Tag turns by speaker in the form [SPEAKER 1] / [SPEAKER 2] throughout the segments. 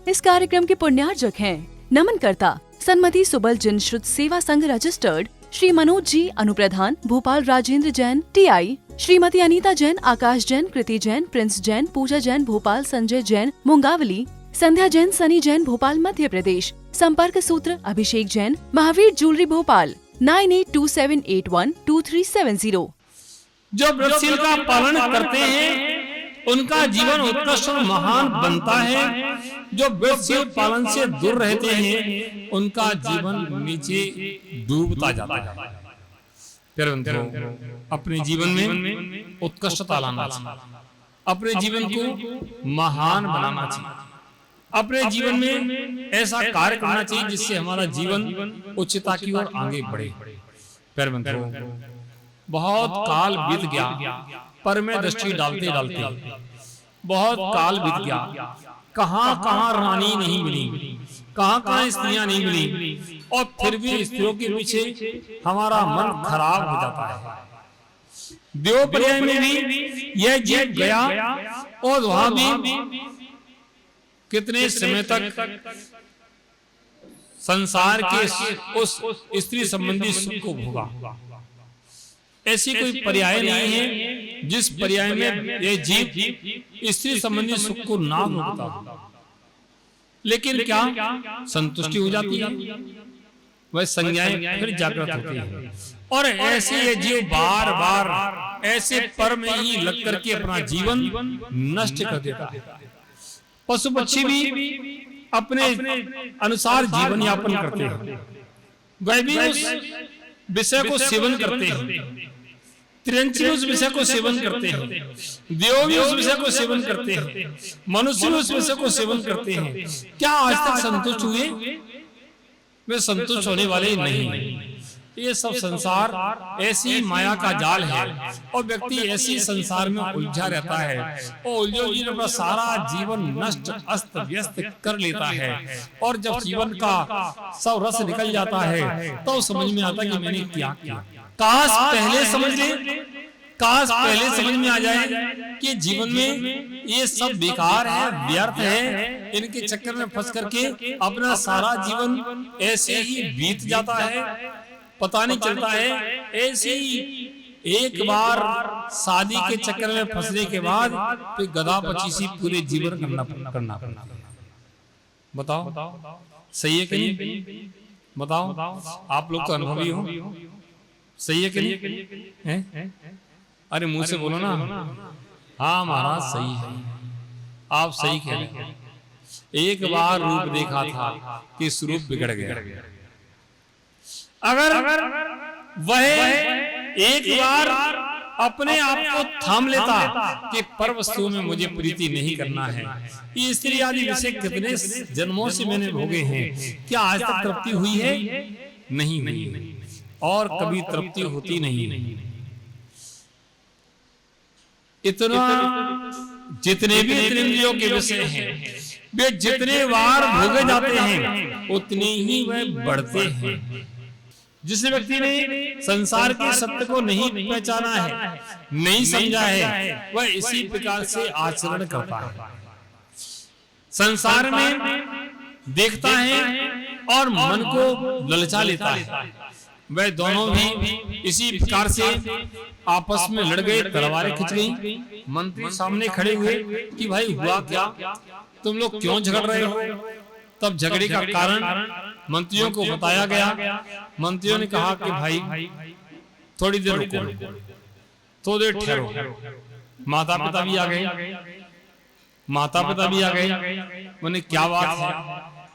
[SPEAKER 1] इस कार्यक्रम के पुण्यार्जक हैं नमन करता सन्मति सुबल जिन श्रुत सेवा संघ रजिस्टर्ड श्री मनोज जी अनुप्रधान भोपाल, राजेंद्र जैन TI, श्रीमती अनीता जैन, आकाश जैन, कृति जैन, प्रिंस जैन, पूजा जैन भोपाल, संजय जैन मुंगावली, संध्या जैन, सनी जैन भोपाल मध्य प्रदेश। संपर्क सूत्र अभिषेक जैन, महावीर ज्वेलरी भोपाल 9827812370।
[SPEAKER 2] जो व्रतशील का पालन करते हैं उनका जीवन उत्कृष्ट और महान बनता है। जो व्रतशील पालन से दूर रहते हैं उनका जीवन नीचे डूबता जाता है। फिर अपने जीवन में उत्कृष्टता लाना चाहिए, अपने जीवन को महान बनाना चाहिए, अपने जीवन में ऐसा कार्य करना चाहिए जिससे हमारा जीवन उच्चता की ओर आगे बढ़े। फिर बहुत काल बीत गया पर मैं दृष्टि डालते डालते बहुत काल बीत गया, कहां कहां रानी नहीं मिली, कहां कहां स्त्रियां नहीं मिली, और फिर भी स्त्रियों के पीछे हमारा मन खराब हो जाता है। देव पर्याय में भी यह जीव गया और वहां भी कितने समय तक संसार के उस स्त्री संबंधी सुख को भोगा। ऐसी कोई पर्याय नहीं है जिस पर्याय में यह जीव स्त्री संबंधी सुख को ना भोगता हो, लेकिन क्या संतुष्टि हो जाती है, वह संज्ञाएं फिर जागृत होती है और ऐसे ये जीव बार बार ऐसे पर में ही लग करके अपना जीवन नष्ट कर देता है। पशु पक्षी भी अपने अनुसार जीवन यापन करते हैं, वह भी उस विषय को सेवन करते हैं, त्रियंची उस विषय को सेवन करते हैं, देव भी उस विषय को सेवन करते हैं, मनुष्य भी उस विषय को सेवन करते हैं। क्या आज तक संतुष्ट हुए? वे संतुष्ट होने वाले नहीं। ये सब संसार ऐसी माया का जाल है और व्यक्ति ऐसी संसार में उलझा रहता है और उलझी अपना सारा जीवन नष्ट अस्त व्यस्त कर लेता है। और जब जीवन का सब रस निकल जाता है तो समझ में आता कि मैंने क्या किया। काश पहले समझ ले, काश पहले समझ में आ जाए कि जीवन में ये सब बेकार है, व्यर्थ है, इनके चक्कर में फंस करके अपना सारा जीवन ऐसे ही बीत जाता है, पता नहीं चलता है। ऐसे ही एक बार शादी के चक्कर में फंसने के बाद फिर गधा पचीसी पूरे जीवन करना पड़ता। बताओ सही है कि नहीं? बताओ, आप लोग तो अनुभवी हो, सही है कि नहीं? अरे मुंह से बोलो ना। हाँ महाराज सही है, आप सही कह रहे हैं। एक बार रूप देखा था कि स्वरूप बिगड़ गया। अगर वह एक बार अपने आप को थाम लेता कि पर वस्तुओं में मुझे प्रीति नहीं करना है, ये स्त्री आदि विषय कितने जन्मों से मैंने भोगे हैं, क्या आज तक तृप्ति हुई है? नहीं हुई और कभी तृप्ति होती नहीं। इतना जितने भी इंद्रियों के विषय हैं वे जितने बार भोगे जाते हैं उतने ही वह बढ़ते हैं। जिस व्यक्ति ने संसार के सत्य को नहीं पहचाना है, नहीं समझा है, वह इसी प्रकार से आचरण करता है। संसार में देखता है और मन को ललचा लेता है। वह दोनों भी इसी प्रकार से आपस में लड़ गए, तलवारें खिंच गई। मंत्री सामने खड़े हुए कि भाई हुआ क्या, तुम लोग क्यों झगड़ रहे हो? तब झगड़े का कारण मंत्रियों को बताया गया। मंत्रियों ने कहा कि भाई थोड़ी देर रुको, थोड़ी देर ठहरो। माता पिता भी आ गए, माता पिता भी आ गए। मैंने क्या बात है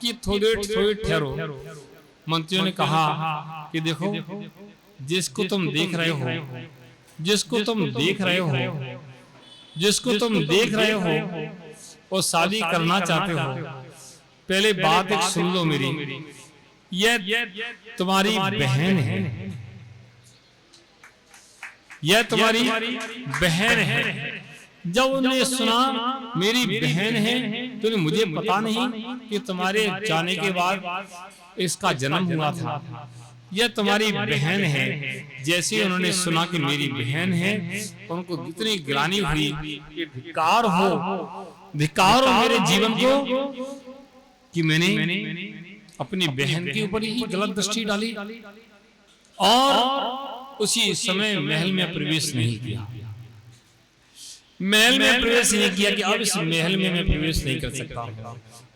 [SPEAKER 2] कि थोड़ी देर ठहरो। मंत्रियों ने कहा कि देखो, जिसको तुम देख रहे हो, जिसको तुम देख रहे हो, जिसको तुम देख रहे हो और शादी करना चाहते हो, पहले बात एक सुन लो मेरी, यह तुम्हारी बहन है, यह तुम्हारी बहन है। जब उन्होंने सुना मेरी बहन है तो मुझे पता नहीं कि तुम्हारे जाने के बाद इसका जन्म हुआ था, यह तुम्हारी बहन है। जैसे उन्होंने सुना कि मेरी बहन है, उनको कितनी ग्लानि हुई कि धिक्कार हो, धिक्कार हो मेरे जीवन को कि मैंने अपनी बहन के ऊपर ही गलत दृष्टि डाली और उसी समय महल में प्रवेश नहीं किया। महल में प्रवेश नहीं किया कि अब इस महल में मैं प्रवेश नहीं कर सकता।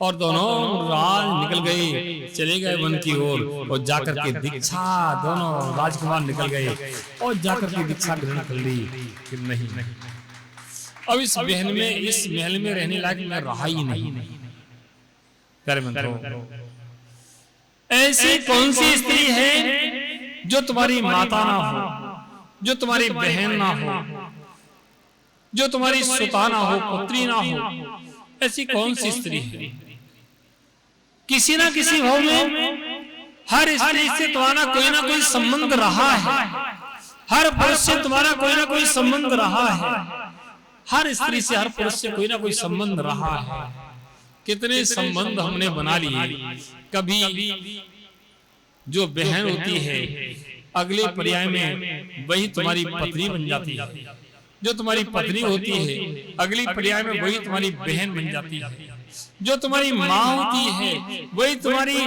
[SPEAKER 2] और दोनों राज निकल गए, चले गए वन की ओर और जाकर के दीक्षा, दोनों राजकुमार निकल गए और जाकर के दीक्षा ग्रहण कर ली कि नहीं, अब इस बहन में, इस महल में रहने लायक मैं रहा ही नहीं। प्यारे मंत्रों, ऐसी कौन सी स्त्री है जो तुम्हारी माता ना हो, जो तुम्हारी बहन ना हो, जो तुम्हारी सुता ना हो, पुत्री ना हो? ऐसी कौन सी स्त्री है? किसी ना किसी भाव में हर स्त्री से तुम्हारा कोई ना कोई संबंध रहा है, हर पुरुष से तुम्हारा कोई ना कोई संबंध रहा है, हर स्त्री से हर पुरुष से कोई ना कोई संबंध रहा है। कितने संबंध हमने बना लिए। कभी जो बहन होती है अगले पर्याय में वही तुम्हारी पत्नी बन जाती है, जो तुम्हारी पत्नी होती है अगली पर्याय में वही तुम्हारी बहन बन जाती है, जो तुम्हारी माँ होती है वही तुम्हारी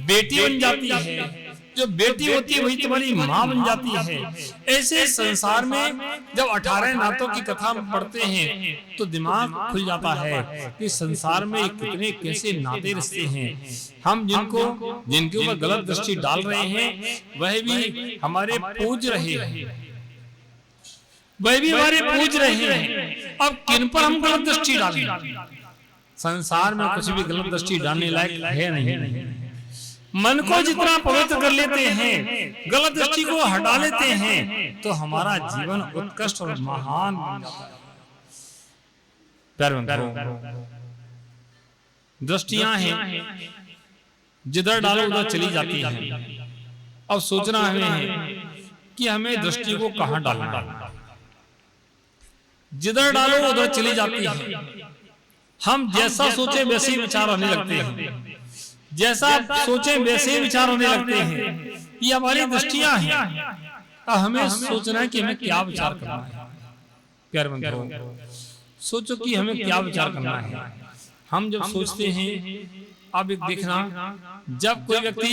[SPEAKER 2] बेटी बन जाती है, जो बेटी होती है वही तुम्हारी माँ बन जाती है। ऐसे संसार में जब 18 नातों की कथा पढ़ते हैं तो दिमाग खुल जाता है कि संसार में कितने कैसे नाते रिश्ते हैं। हम जिनके ऊपर गलत दृष्टि डाल रहे हैं वह भी हमारे पूज रहे हैं, वह भी हमारे पूज रहे हैं। अब किन पर हम गलत दृष्टि डालें? संसार में कुछ भी गलत दृष्टि डालने लायक है नहीं। मन को जितना पवित्र कर लेते हैं, गलत दृष्टि को हटा लेते हैं, तो हमारा जीवन उत्कृष्ट और महान बन जाता है। दृष्टियां हैं, जिधर डालो उधर चली जाती हैं। अब सोचना हमें है कि हमें दृष्टि को कहां डालना है। जिधर डालो उधर चली जाती है। हम जैसा सोचे वैसे ही विचार होने लगते हैं, जैसा सोचे वैसे ही विचार होने लगते हैं। ये हमारी दृष्टियां हैं। अब हमें सोचना है कि हमें क्या विचार करना है। प्यारे बंधुओं, सोचो कि हमें क्या विचार करना है। हम जब सोचते हैं, अब एक देखना, जब कोई व्यक्ति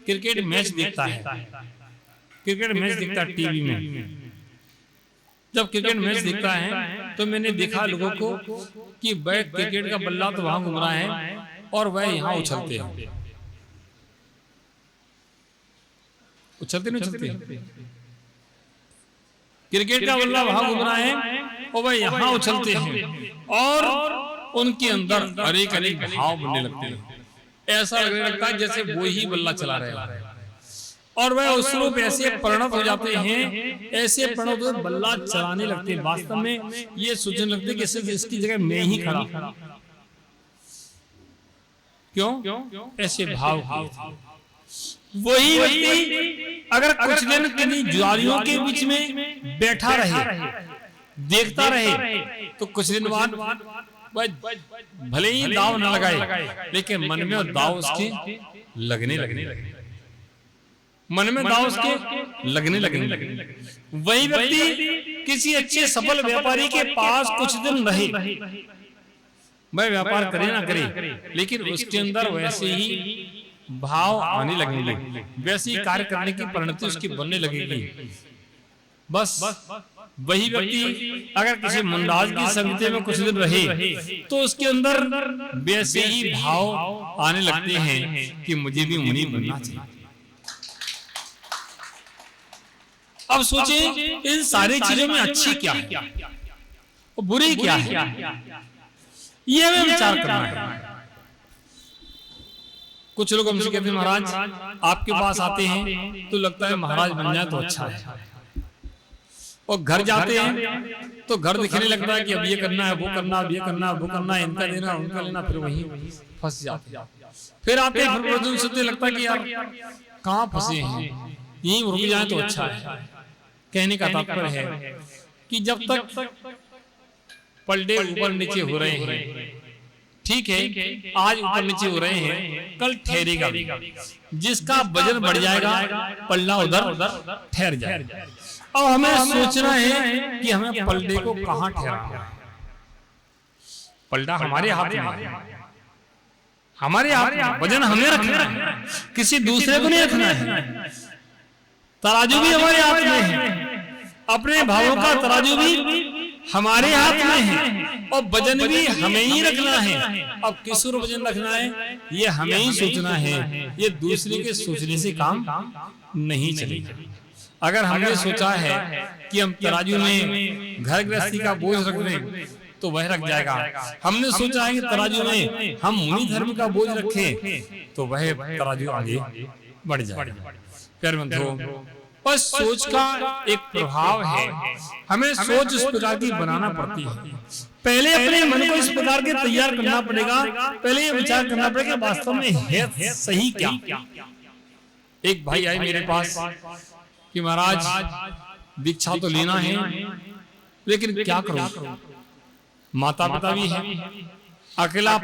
[SPEAKER 2] क्रिकेट मैच देखता है, क्रिकेट मैच देखता है टीवी में, जब क्रिकेट मैच देखता है तो मैंने देखा लोगों को कि बैट क्रिकेट का बल्ला तो वहां घूम रहा है और वह यहाँ उछलते हैं। उछलते नहीं उछलते? क्रिकेट का बल्ला वहां घूम रहा है और वह यहाँ उछलते हैं और उनके अंदर अनेक अनेक भाव बनने लगते हैं। ऐसा लगने लगता है जैसे वो ही बल्ला चला रहे हैं और वह उस रूप ऐसे परिणत हो जाते हैं, ऐसे परिणत हो बल्ला चलाने लगते हैं। वास्तव में ये सोचने लगते हैं कि इसकी जगह मैं ही खड़ा। क्यों? ऐसे भाव। वही व्यक्ति अगर कुछ दिन किन्हीं जुआरियों के बीच में बैठा रहे, देखता रहे, तो कुछ दिन बाद भले ही दाव न लगाए, लेकिन मन में दाव उसके लगने लगे, मन में दाव उसके लगने लगे। वही व्यक्ति किसी अच्छे सफल व्यापारी के पास कुछ दिन रहे, वह व्यापार करे ना करे, लेकिन उसके अंदर वैसे ही भाव आने लगेंगे, वैसे ही कार्य करने की परिणति उसकी बनने लगेगी। बस वही व्यक्ति अगर किसी मुंडाज की संगति में कुछ दिन रहे तो उसके अंदर वैसे ही भाव आने लगते हैं कि मुझे भी मुनि बनना चाहिए। अब सोचे इन सारी चीजों में अच्छी क्या है और बुरी क्या है, ये हमें विचार करना है। कुछ लोग हमसे कहते हैं महाराज आपके पास आते हैं तो लगता है महाराज बन जाए तो अच्छा है, और घर जाते हैं तो घर दिखने लगता है कि अब ये करना है, वो करना, अब ये करना, वो करना, इनका देना, उनका लेना, फिर वहीं फंस जाते हैं। फिर आते हैं फिर सोचने लगता है कि यार कहाँ फंसे हैं, यहीं रुक जाए तो अच्छा है। कहने का तात्पर्य है कि जब तक पलड़े ऊपर नीचे हो रहे हैं, ठीक है, आज ऊपर नीचे हो रहे हैं, कल ठहरेगा। जिसका वजन बढ़ जाएगा पल्ला उधर ठहर जाएगा। अब हमें सोचना है कि हमें पलड़े को कहां ठहराना है। पलड़ा हमारे हाथ में है, हमारे हाथ में, वजन हमें रखना है, किसी दूसरे को नहीं रखना है। तराजू भी हमारे हाथ में है, अपने भावों का तराजू भी हमारे हाथ में है, और वजन भी हमें ही रखना है। अब किस ओर वजन रखना है ये हमें ही सोचना है, ये दूसरे के सोचने से काम नहीं चलेगा। अगर हमने सोचा है कि हम तराजू में घर गृहस्थी का बोझ रख दें तो वह रख जाएगा। हमने सोचा है कि तराजू में हम मुनि धर्म का बोझ रखें तो वह तराजू आगे बढ़ जाएगा। प्यारे बंधुओं, बस सोच का एक प्रभाव है, हमें सोच इस प्रकार की बनाना पड़ती है। पहले अपने मन को इस प्रकार के तैयार करना पड़ेगा, पहले ये विचार करना पड़ेगा वास्तव में है सही क्या। एक भाई आए मेरे पास कि महाराज दीक्षा तो लेना है लेकिन क्या करूं, माता पिता भी है, अकेला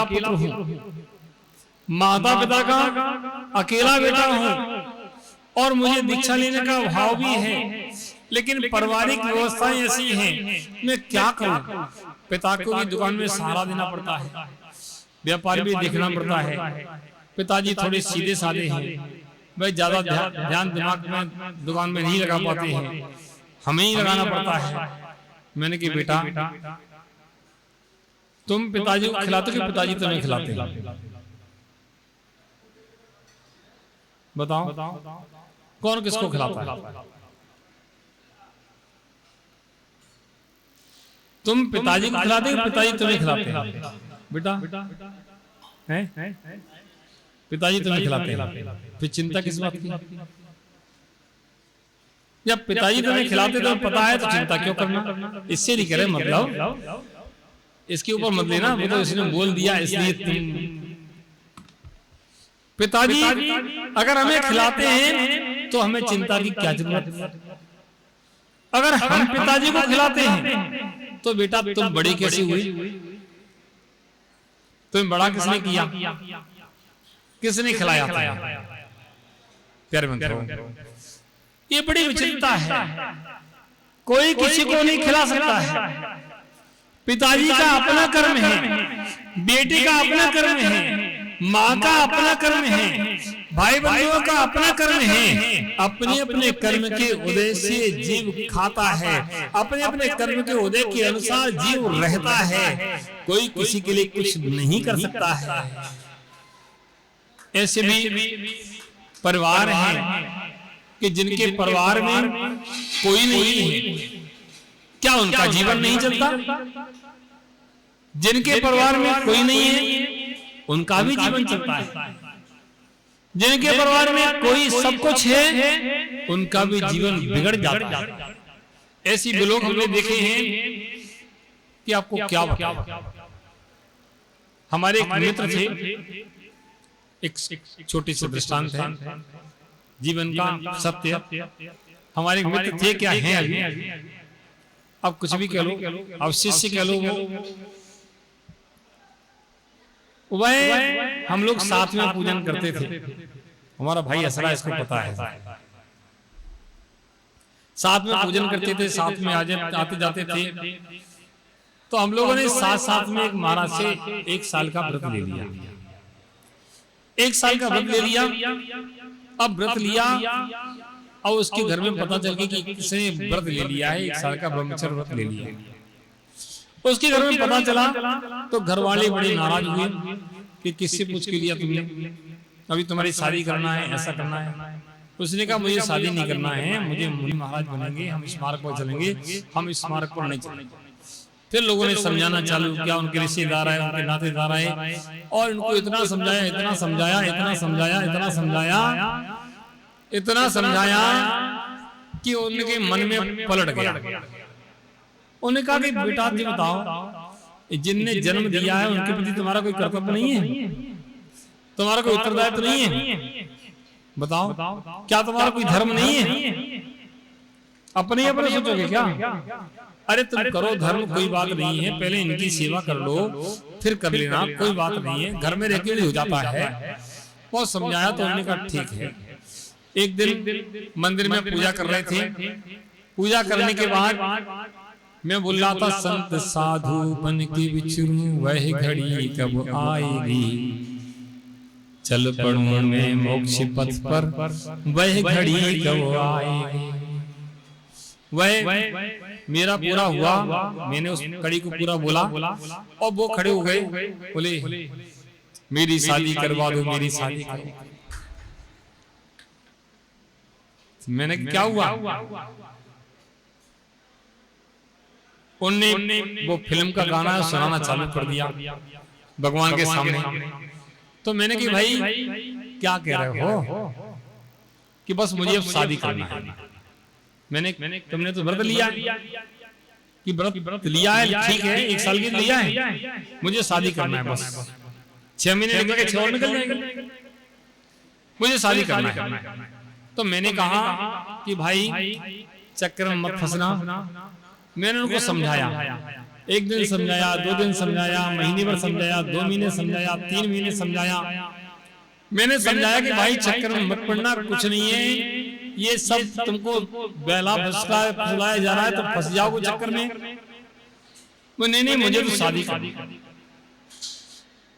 [SPEAKER 2] पुत्र हूं, माता पिता का अकेला बेटा हूं, और मुझे दीक्षा लेने का भाव भी है, लेकिन पारिवारिक व्यवस्थाएं ऐसी हैं, मैं क्या करूं। पिता को भी दुकान में सहारा देना पड़ता है, व्यापार भी देखना पड़ता है। पिताजी थोड़े सीधे साधे हैं, भाई ज्यादा ध्यान दिमाग में दुकान में नहीं लगा पाते हैं, हमें ही लगाना पड़ता है। मैंने कहा बेटा तुम पिताजी को खिलाते हो कि पिताजी तुम्हें खिलाते हैं? बताओ कौन किसको खिलाता है? तुम पिताजी को खिलाते हो, पिताजी तुम्हें खिलाते हैं? बेटा हैं? पिताजी तुम्हें खिलाते हैं, फिर चिंता किस बात की? जब पिताजी तुम्हें खिलाते तो पता है तो चिंता क्यों करना? इससे नहीं करे मतलब इसके ऊपर मत लेना, वो तो इसने बोल दिया इसलिए तुम। पिताजी अगर हमें खिलाते हैं तो हमें चिंता की क्या जरूरत? अगर हम पिताजी को खिलाते हैं तो बेटा तुम बड़ी कैसी हुई? तुम बड़ा किसने किया? किसने खिलाया था? प्यारे बंधुओं, ये बड़ी विचित्रता है, कोई किसी को नहीं खिला सकता है। पिताजी का अपना कर्म है, बेटे का अपना कर्म है, माँ का अपना कर्म है, भाई बंधुओं का अपना कर्म है। अपने अपने कर्म के उदय से जीव खाता है, अपने अपने कर्म के उदय के अनुसार जीव रहता है, कोई किसी के लिए कुछ नहीं कर सकता है। ऐसे भी परिवार हैं कि जिनके परिवार में कोई नहीं है, क्या उनका जीवन नहीं चलता? जिनके परिवार में कोई नहीं है उनका भी जीवन चलता है, जिनके परिवार में कोई सब कुछ है उनका भी जीवन बिगड़ जाता है। ऐसी भी लोग हमने देखे हैं कि आपको क्या बताएं। हमारे एक मित्र थे, एक छोटी सी दृष्टांत है जीवन का सत्य। हमारे एक मित्र थे, क्या हैं अभी, अब कुछ भी कह लो, अब शिष्य कह लो, वह हम लोग साथ में पूजन करते थे। हमारा भाई असरा इसको पता है, साथ में पूजन करते थे, साथ में आते जाते थे। तो हम लोगों ने साथ साथ में एक महाराज से 1 साल का व्रत ले लिया। 1 साल का व्रत ले लिया। अब व्रत लिया और उसके घर में पता चल गया कि किसने व्रत ले लिया है, 1 साल का ब्रह्मचर्य व्रत ले लिया। उसके घर में पता चला तो घर वाले बड़े नाराज हुए कि किससे पूछ के लिया तुमने, अभी तुम्हारी शादी करना है, ऐसा करना है। उसने कहा मुझे शादी नहीं करना है, मुझे मुनि महाराज बनेंगे, हम स्मारक पर चलेंगे, हम स्मारक पर नहीं चलेंगे। फिर लोगों ने समझाना चालू किया, उनके रिश्तेदार आए, उनके नातेदार आए, और उनको इतना समझाया, इतना समझाया, इतना समझाया, इतना समझाया, इतना समझाया कि उनके मन में पलट गया। उन्होंने कहा कि बेटा जी बताओ, जिनने जन्म दिया है उनके प्रति तुम्हारा कोई कर्तव्य नहीं है, तुम्हारा कोई उत्तरदायित्व नहीं है? बताओ, क्या तुम्हारा कोई धर्म नहीं है? अपने अपने सोचोगे क्या? अरे तुम करो धर्म, कोई बात नहीं है, पहले इनकी सेवा कर लो, फिर कर लेना, कोई बात नहीं है, घर में रह के भी हो जाता है। बहुत समझाया तो उन्होंने कहा ठीक है। एक दिन मंदिर में पूजा कर रहे थे, पूजा करने के बाद मैं बोल रहा था संत साधु बन के विचरूं वह घड़ी कब आएगी, चल पड़ूं मैं मोक्ष पथ पर वह घड़ी कब आएगी। वह मेरा पूरा हुआ, मैंने उस कड़ी को पूरा बोला और वो खड़े हो गए, बोले मेरी शादी करवा दो, मेरी शादी करवा दो। मैंने क्या हुआ, उनने वो फिल्म का गाना सुनाना चालू कर दिया भगवान के सामने। तो मैंने कि भाई क्या कह रहे हो कि बस मुझे अब शादी करना है। मैंने तुमने तो व्रत लिया कि व्रत लिया है, ठीक है, 1 साल की लिया है, मुझे शादी करना है, बस 6 महीने निकल के 6 और निकल जाएंगे, मुझे शादी करना है। तो मैंने कहा कि भाई चक्कर में मत फंसना। मैंने उनको समझाया, 1 दिन समझाया, 2 दिन समझाया, महीने भर समझाया, 2 महीने समझाया, 3 महीने समझाया। मैंने समझाया कि भाई चक्कर में मत पड़ना, कुछ नहीं है, ये सब तुमको बहला फुसलाया जा रहा है, तो फंस जाओगे चक्कर में। वो नहीं, मुझे तो शादी करनी,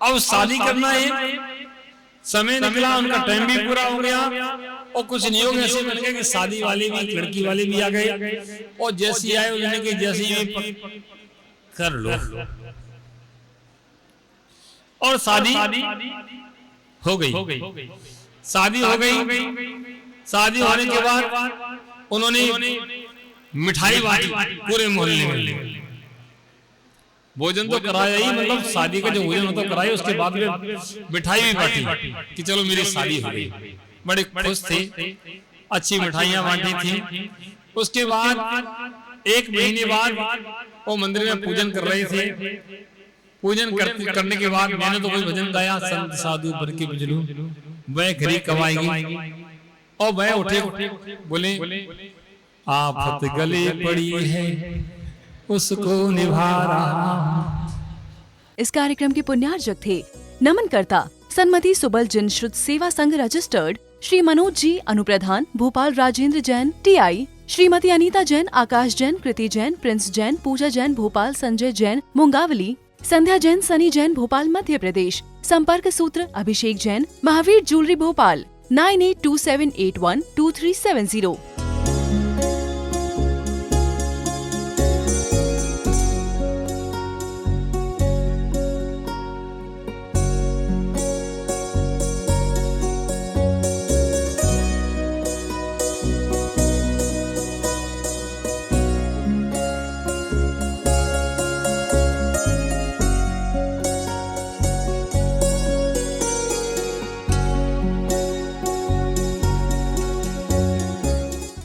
[SPEAKER 2] अब शादी करना है। समय निकला, उनका टाइम भी पूरा हो गया और कुछ नहीं हो गया। ऐसे बन गया कि शादी वाले भी, लड़की वाले भी आ गए और जैसी आए उन्होंने कि जैसी कर लो, और शादी हो गई। शादी हो गई। शादी होने के बाद उन्होंने मिठाई बांटी पूरे मोहल्ले में। भोजन तो कराया ही, मतलब शादी का जो भोजन होता कराया, उसके बाद में मिठाई भी बांटी कि चलो मेरी शादी हो गई। बड़े खुश थे, अच्छी मिठाइयां बांटी थी। उसके बाद 1 महीने बाद वो मंदिर में पूजन कर रहे थे। पूजन करने के बाद मैंने तो कोई भजन गाया, संत साधु बन के बिजलू वह घड़ी कब आएगी। और वह उठे, बोले आफत गले पड़ी है उसको निभा रहा।
[SPEAKER 1] इस कार्यक्रम के पुण्यार्जक थे नमनकर्ता सन्मति सुबल जिन श्रुत सेवा संघ रजिस्टर्ड श्री मनोज जी अनुप्रधान, भोपाल राजेंद्र जैन TI, श्रीमती अनीता जैन, आकाश जैन, कृति जैन, प्रिंस जैन, पूजा जैन भोपाल, संजय जैन मुंगावली, संध्या जैन, सनी जैन भोपाल मध्य प्रदेश। संपर्क सूत्र अभिषेक जैन, महावीर ज्वेलरी भोपाल 9827812370।